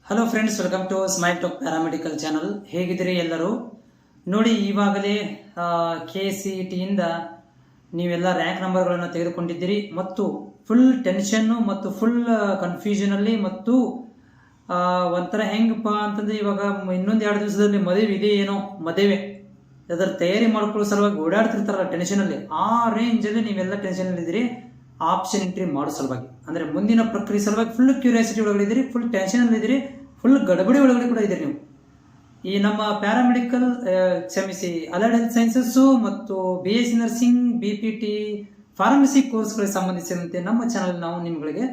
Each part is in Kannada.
Hello friends, welcome to smile talk paramedical channel. ಹೇಗಿದ್ದೀರಿ ಎಲ್ಲರೂ? ನೋಡಿ, ಈವಾಗಲೇ KCET ಇಂದ ನೀವೆಲ್ಲ ರ್ಯಾಂಕ್ ನಂಬರ್ಗಳನ್ನು ತೆಗೆದುಕೊಂಡಿದ್ದೀರಿ ಮತ್ತು ಫುಲ್ ಟೆನ್ಷನ್ನು ಮತ್ತು ಫುಲ್ ಕನ್ಫ್ಯೂಷನಲ್ಲಿ ಮತ್ತು ಒಂಥರ ಹೆಂಗಪ್ಪ ಅಂತಂದ್ರೆ ಇವಾಗ ಇನ್ನೊಂದು 2 ದಿವಸದಲ್ಲಿ ಮದುವೆ ಇದೆ, ಏನೋ ಮದುವೆ ಅದರ ತಯಾರಿ ಮಾಡ್ಕೊಳ್ಳೋ ಸಲುವಾಗಿ ಓಡಾಡ್ತಿರ್ತಾರಲ್ಲ ಟೆನ್ಷನಲ್ಲಿ, ಆ ರೇಂಜಲ್ಲಿ ನೀವೆಲ್ಲ ಟೆನ್ಷನಲ್ಲಿದ್ದೀರಿ. ಆಪ್ಷನ್ ಎಂಟ್ರಿ ಮಾಡೋ ಸಲುವಾಗಿ ಅಂದರೆ ಮುಂದಿನ ಪ್ರಕ್ರಿಯೆ ಸಲುವಾಗಿ ಫುಲ್ ಕ್ಯೂರಿಯಾಸಿಟಿ ಒಳಗಡೆ, ಫುಲ್ ಟೆನ್ಷನಲ್ಲಿ ಇದ್ದೀರಿ, ಫುಲ್ ಗಡಬಡಿ ಒಳಗಡೆ ಕೂಡ ಇದ್ದೀರಿ ನೀವು. ಈ ನಮ್ಮ ಪ್ಯಾರಾಮೆಡಿಕಲ್ ಅಲೈಡ್ ಹೆಲ್ತ್ ಸೈನ್ಸಸ್ಸು ಮತ್ತು BSc ನರ್ಸಿಂಗ್, BPT, ಫಾರ್ಮಸಿ ಕೋರ್ಸ್ಗಳಿಗೆ ಸಂಬಂಧಿಸಿದಂತೆ ನಮ್ಮ ಚಾನಲ್ ನಾವು ನಿಮ್ಗಳಿಗೆ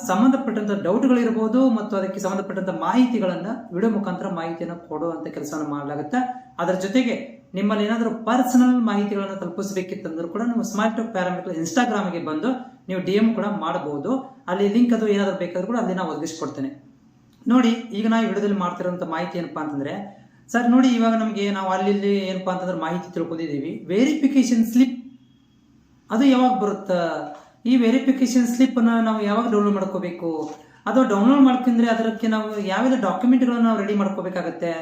ಸಂಬಂಧಪಟ್ಟಂಥ ಡೌಟ್ಗಳಿರ್ಬೋದು ಮತ್ತು ಅದಕ್ಕೆ ಸಂಬಂಧಪಟ್ಟಂಥ ಮಾಹಿತಿಗಳನ್ನು ವಿಡಿಯೋ ಮುಖಾಂತರ ಮಾಹಿತಿಯನ್ನು ಕೊಡುವಂಥ ಕೆಲಸವನ್ನು ಮಾಡಲಾಗುತ್ತೆ. ಅದರ ಜೊತೆಗೆ ನಿಮ್ಮಲ್ಲಿ ಏನಾದರೂ ಪರ್ಸನಲ್ ಮಾಹಿತಿಗಳನ್ನು ತಲುಪಿಸಬೇಕಿತ್ತಂದ್ರೂ ಕೂಡ ನೀವು ಸ್ಮೈಲ್ ಟಾಕ್ ಪ್ಯಾರಾಮೆಡಿಕಲ್ ಇನ್ಸ್ಟಾಗ್ರಾಮ್ಗೆ ಬಂದು ನೀವು DM ಕೂಡ ಮಾಡಬಹುದು. ಅಲ್ಲಿ ಲಿಂಕ್ ಅದು ಏನಾದರೂ ಬೇಕಾದ್ರೂ ಕೂಡ ಅಲ್ಲಿ ನಾವು ಒದಗಿಸ್ಕೊಡ್ತೇನೆ. ನೋಡಿ, ಈಗ ನಾವು ವಿಡಿಯೋದಲ್ಲಿ ಮಾಡ್ತಿರೋಂಥ ಮಾಹಿತಿ ಏನಪ್ಪಾ ಅಂತಂದ್ರೆ, ಸರ್ ನೋಡಿ, ಇವಾಗ ನಮಗೆ ನಾವು ಅಲ್ಲಿ ಏನಪ್ಪಾ ಅಂತಂದ್ರೆ ಮಾಹಿತಿ ತಿಳ್ಕೊಂಡಿದ್ದೀವಿ. ವೆರಿಫಿಕೇಶನ್ ಸ್ಲಿಪ್ ಅದು ಯಾವಾಗ ಬರುತ್ತಾ? ಈ ವೆರಿಫಿಕೇಶನ್ ಸ್ಲಿಪ್ ಅನ್ನ ನಾವು ಯಾವಾಗ ಡೌನ್ಲೋಡ್ ಮಾಡ್ಕೋಬೇಕು? ಅದು ಡೌನ್ಲೋಡ್ ಮಾಡ್ಕೊಂಡ್ರೆ ಅದಕ್ಕೆ ನಾವು ಯಾವೆಲ್ಲ ಡಾಕ್ಯುಮೆಂಟ್ಗಳನ್ನು ನಾವು ರೆಡಿ ಮಾಡ್ಕೋಬೇಕಾಗತ್ತೆ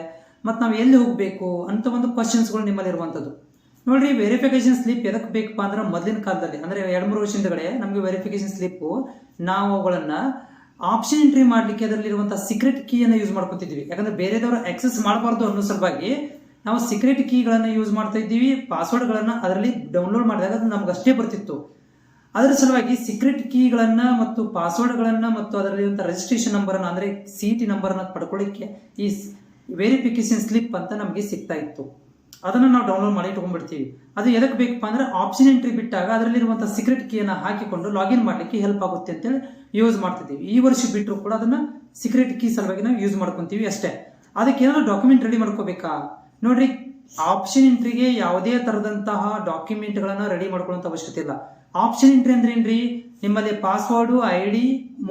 ಮತ್ತು ನಾವು ಎಲ್ಲಿ ಹೋಗಬೇಕು ಅಂತ ಒಂದು ಕ್ವಶನ್ಸ್ಗಳು ನಿಮ್ಮಲ್ಲಿ ಇರುವಂಥದ್ದು. ನೋಡ್ರಿ, ವೆರಿಫಿಕೇಶನ್ ಸ್ಲಿಪ್ ಎದಕ್ಕೆ ಬೇಕಪ್ಪ ಅಂದ್ರೆ, ಮೊದಲಿನ ಕಾಲದಲ್ಲಿ ಅಂದರೆ 2-3 ವರ್ಷದಿಂದಗಡೆ ನಮಗೆ ವೆರಿಫಿಕೇಶನ್ ಸ್ಲಿಪ್ಪು ನಾವು ಅವುಗಳನ್ನು ಆಪ್ಷನ್ ಎಂಟ್ರಿ ಮಾಡಲಿಕ್ಕೆ ಅದರಲ್ಲಿರುವಂಥ ಸೀಕ್ರೆಟ್ ಕೀಯನ್ನು ಯೂಸ್ ಮಾಡ್ಕೊತಿದ್ವಿ. ಯಾಕಂದ್ರೆ ಬೇರೆದವರು ಆಕ್ಸೆಸ್ ಮಾಡಬಾರ್ದು ಅನ್ನೋ ಸಲುವಾಗಿ ನಾವು ಸೀಕ್ರೆಟ್ ಕೀಗಳನ್ನು ಯೂಸ್ ಮಾಡ್ತಾ ಇದ್ದೀವಿ. ಪಾಸ್ವರ್ಡ್ಗಳನ್ನು ಅದರಲ್ಲಿ ಡೌನ್ಲೋಡ್ ಮಾಡಿದಾಗ ಅದು ನಮ್ಗೆ ಅಷ್ಟೇ ಬರ್ತಿತ್ತು. ಅದರ ಸಲುವಾಗಿ ಸೀಕ್ರೆಟ್ ಕೀಗಳನ್ನು ಮತ್ತು ಪಾಸ್ವರ್ಡ್ಗಳನ್ನು ಮತ್ತು ಅದರಲ್ಲಿರುವಂಥ ರಿಜಿಸ್ಟ್ರೇಷನ್ ನಂಬರನ್ನು ಅಂದರೆ CET ನಂಬರನ್ನು ಪಡ್ಕೊಳ್ಳಿಕ್ಕೆ ಈ ವೆರಿಫಿಕೇಶನ್ ಸ್ಲಿಪ್ ಅಂತ ನಮಗೆ ಸಿಗ್ತಾ ಇತ್ತು. ಅದನ್ನು ನಾವು ಡೌನ್ಲೋಡ್ ಮಾಡಿ ಇಟ್ಕೊಂಡ್ಬಿಡ್ತೀವಿ. ಅದು ಎದಕ್ಕೆ ಬೇಕಪ್ಪ ಅಂದ್ರೆ, ಆಪ್ಷನ್ ಎಂಟ್ರಿ ಬಿಟ್ಟಾಗ ಅದರಲ್ಲಿರುವಂಥ ಸೀಕ್ರೆಟ್ ಕೀಯನ್ನು ಹಾಕಿಕೊಂಡು ಲಾಗಿನ್ ಮಾಡಲಿಕ್ಕೆ ಹೆಲ್ಪ್ ಆಗುತ್ತೆ ಅಂತೇಳಿ ಯೂಸ್ ಮಾಡ್ತಿದ್ದೀವಿ. ಈ ವರ್ಷ ಬಿಟ್ಟರು ಕೂಡ ಅದನ್ನು ಸೀಕ್ರೆಟ್ ಕೀ ಸಲುವಾಗಿ ನಾವು ಯೂಸ್ ಮಾಡ್ಕೊತೀವಿ ಅಷ್ಟೇ. ಅದಕ್ಕೆ ಏನಾದರೂ ಡಾಕ್ಯುಮೆಂಟ್ ರೆಡಿ ಮಾಡ್ಕೋಬೇಕಾ? ನೋಡ್ರಿ, ಆಪ್ಷನ್ ಎಂಟ್ರಿಗೆ ಯಾವುದೇ ಥರದಂತಹ ಡಾಕ್ಯುಮೆಂಟ್ಗಳನ್ನು ರೆಡಿ ಮಾಡ್ಕೊಳ್ಳೋಂಥ ಅವಶ್ಯಕತೆ ಇಲ್ಲ. ಆಪ್ಷನ್ ಎಂಟ್ರಿ ಅಂದ್ರೆ ಏನ್ರಿ, ನಿಮ್ಮಲ್ಲಿ ಪಾಸ್ವರ್ಡು, ID,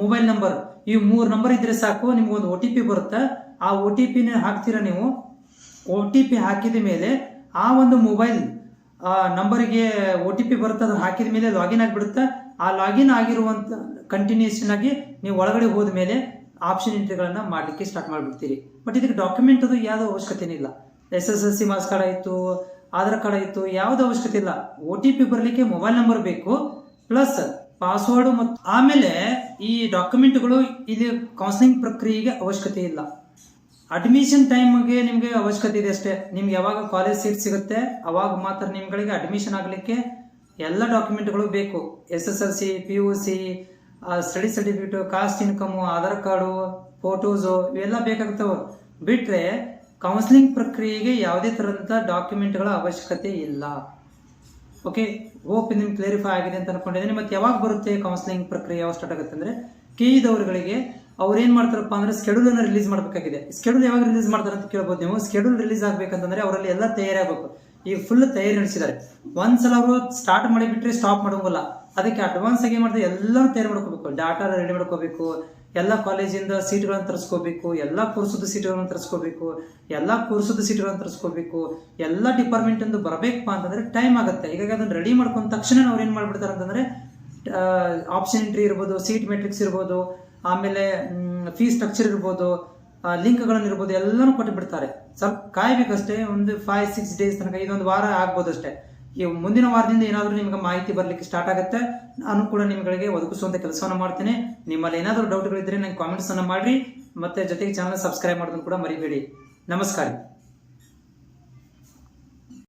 ಮೊಬೈಲ್ ನಂಬರ್, ಈ 3 ನಂಬರ್ ಇದ್ರೆ ಸಾಕು. ನಿಮ್ಗೊಂದು OTP ಬರುತ್ತೆ. ಆ OTPನ ಹಾಕ್ತೀರಾ ನೀವು. OTP ಹಾಕಿದ ಮೇಲೆ ಆ ಒಂದು ಮೊಬೈಲ್ ನಂಬರ್ಗೆ OTP ಬರುತ್ತೆ. ಅದನ್ನು ಹಾಕಿದ ಮೇಲೆ ಲಾಗಿನ್ ಆಗಿಬಿಡುತ್ತೆ. ಆ ಲಾಗಿನ್ ಆಗಿರುವಂಥ ಕಂಟಿನ್ಯೂಷನ್ ಆಗಿ ನೀವು ಒಳಗಡೆ ಹೋದ ಮೇಲೆ ಆಪ್ಷನ್ ಎಂಟ್ರಿಗಳನ್ನು ಮಾಡಲಿಕ್ಕೆ ಸ್ಟಾರ್ಟ್ ಮಾಡಿಬಿಡ್ತೀರಿ. ಬಟ್ ಇದಕ್ಕೆ ಡಾಕ್ಯುಮೆಂಟ್ ಅದು ಯಾವುದೋ ಅವಶ್ಯಕತೆ ಇಲ್ಲ. SSLC ಮಾರ್ಕ್ಸ್ ಕಾರ್ಡ್ ಆಯಿತು, ಆಧಾರ್ ಕಾರ್ಡ್ ಆಯಿತು, ಯಾವುದೋ ಅವಶ್ಯಕತೆ ಇಲ್ಲ. OTP ಬರಲಿಕ್ಕೆ ಮೊಬೈಲ್ ನಂಬರ್ ಬೇಕು, ಪ್ಲಸ್ ಪಾಸ್ವರ್ಡು. ಮತ್ತು ಆಮೇಲೆ ಈ ಡಾಕ್ಯುಮೆಂಟ್ಗಳು ಇಲ್ಲಿ ಕೌನ್ಸಿಲಿಂಗ್ ಪ್ರಕ್ರಿಯೆಗೆ ಅವಶ್ಯಕತೆ ಇಲ್ಲ. ಅಡ್ಮಿಷನ್ ಟೈಮ್ಗೆ ನಿಮಗೆ ಅವಶ್ಯಕತೆ ಇದೆ ಅಷ್ಟೇ. ನಿಮ್ಗೆ ಯಾವಾಗ ಕಾಲೇಜ್ ಸೀಟ್ ಸಿಗುತ್ತೆ ಅವಾಗ ಮಾತ್ರ ನಿಮ್ಗಳಿಗೆ ಅಡ್ಮಿಷನ್ ಆಗಲಿಕ್ಕೆ ಎಲ್ಲ ಡಾಕ್ಯುಮೆಂಟ್ಗಳು ಬೇಕು. SSLC, PUC, study certificate, cost income, Aadhaar card, photos ಇವೆಲ್ಲ ಬೇಕಾಗ್ತವೆ. ಬಿಟ್ರೆ ಕೌನ್ಸಿಲಿಂಗ್ ಪ್ರಕ್ರಿಯೆಗೆ ಯಾವುದೇ ಥರದ ಡಾಕ್ಯುಮೆಂಟ್ಗಳ ಅವಶ್ಯಕತೆ ಇಲ್ಲ. ಓಕೆ, ಹೋಪ್ ನಿಮ್ಗೆ ಕ್ಲಿಯರಿಫೈ ಆಗಿದೆ ಅಂತ ಅನ್ಕೊಂಡಿದ್ದೀನಿ. ಮತ್ತೆ ಯಾವಾಗ ಬರುತ್ತೆ ಕೌನ್ಸಿಲಿಂಗ್ ಪ್ರಕ್ರಿಯೆ, ಯಾವಾಗ ಸ್ಟಾರ್ಟ್ ಆಗುತ್ತೆ ಅಂದರೆ, KE ಅವ್ರು ಏನು ಮಾಡ್ತಾರಪ್ಪ ಅಂದ್ರೆ ಸ್ಕೆಡ್ಯೂಲ್ ಅನ್ನು ರಿಲೀಸ್ ಮಾಡಬೇಕಾಗಿದೆ. ಸ್ಕೆಡ್ಯೂಲ್ ಯಾವಾಗ ರಿಲೀಸ್ ಮಾಡ್ತಾರೆ ಅಂತ ಕೇಳ್ಬೋದು ನೀವು. ಸ್ಕೆಡ್ಯೂಲ್ ರಿಲೀಸ್ ಆಗಬೇಕಂತಂದ್ರೆ ಅವರಲ್ಲಿ ಎಲ್ಲ ತಯಾರಿ ಆಗಬೇಕು. ಈ ಫುಲ್ ತಯಾರಿ ನಡೆಸಿದ್ದಾರೆ. ಒಂದ್ಸಲ ಅವರು ಸ್ಟಾರ್ಟ್ ಮಾಡಿಬಿಟ್ರೆ ಸ್ಟಾಪ್ ಮಾಡೋಂಗಿಲ್ಲ. ಅದಕ್ಕೆ ಅಡ್ವಾನ್ಸ್ ಆಗಿ ಮಾಡ್ತಾರೆ, ಎಲ್ಲರೂ ತಯಾರಿ ಮಾಡ್ಕೋಬೇಕು. ಡಾಟಾ ರೆಡಿ ಮಾಡ್ಕೋಬೇಕು, ಎಲ್ಲ ಕಾಲೇಜಿಂದ ಸೀಟ್ಗಳನ್ನು ತರಿಸ್ಕೋಬೇಕು, ಎಲ್ಲ ಕೋರ್ಸದ ಸೀಟ್ಗಳನ್ನು ತರಿಸ್ಕೋಬೇಕು, ಎಲ್ಲ ಕೋರ್ಸದ ಸೀಟ್ಗಳನ್ನು ತರಿಸ್ಕೋಬೇಕು, ಎಲ್ಲ ಡಿಪಾರ್ಟ್ಮೆಂಟ್ ಇಂದ ಬರಬೇಕಪ್ಪ ಅಂತಂದ್ರೆ ಟೈಮ್ ಆಗುತ್ತೆ. ಹೀಗಾಗಿ ಅದನ್ನು ರೆಡಿ ಮಾಡ್ಕೊಂಡ ತಕ್ಷಣ ಅವ್ರು ಏನು ಮಾಡ್ಬಿಡ್ತಾರೆ ಅಂತಂದ್ರೆ, ಆಪ್ಷನ್ ಎಂಟ್ರಿ ಇರ್ಬೋದು, ಸೀಟ್ ಮೆಟ್ರಿಕ್ಸ್ ಇರ್ಬೋದು, ಆಮೇಲೆ ಫೀಸ್ ಸ್ಟ್ರಕ್ಚರ್ ಇರ್ಬೋದು, ಲಿಂಕ್ಗಳನ್ನು ಇರ್ಬೋದು, ಎಲ್ಲನೂ ಕೊಟ್ಟು ಬಿಡ್ತಾರೆ. ಸ್ವಲ್ಪ ಕಾಯ್ಬೇಕಷ್ಟೇ. ಒಂದು 5-6 ಡೇಸ್ ತನಕ, ಇದೊಂದು ವಾರ ಆಗ್ಬೋದು ಅಷ್ಟೇ. ಈ ಮುಂದಿನ ವಾರದಿಂದ ಏನಾದರೂ ನಿಮ್ಗೆ ಮಾಹಿತಿ ಬರಲಿಕ್ಕೆ ಸ್ಟಾರ್ಟ್ ಆಗುತ್ತೆ. ನಾನು ಕೂಡ ನಿಮ್ಗಳಿಗೆ ಒದಗಿಸುವಂಥ ಕೆಲಸವನ್ನು ಮಾಡ್ತೇನೆ. ನಿಮ್ಮಲ್ಲಿ ಏನಾದರೂ ಡೌಟ್ಗಳಿದ್ರೆ ನಂಗೆ ಕಾಮೆಂಟ್ಸ್ ಅನ್ನು ಮಾಡಿರಿ. ಮತ್ತೆ ಜೊತೆಗೆ ಚಾನಲ್ ಸಬ್ಸ್ಕ್ರೈಬ್ ಮಾಡೋದನ್ನು ಕೂಡ ಮರಿಬೇಡಿ. ನಮಸ್ಕಾರ.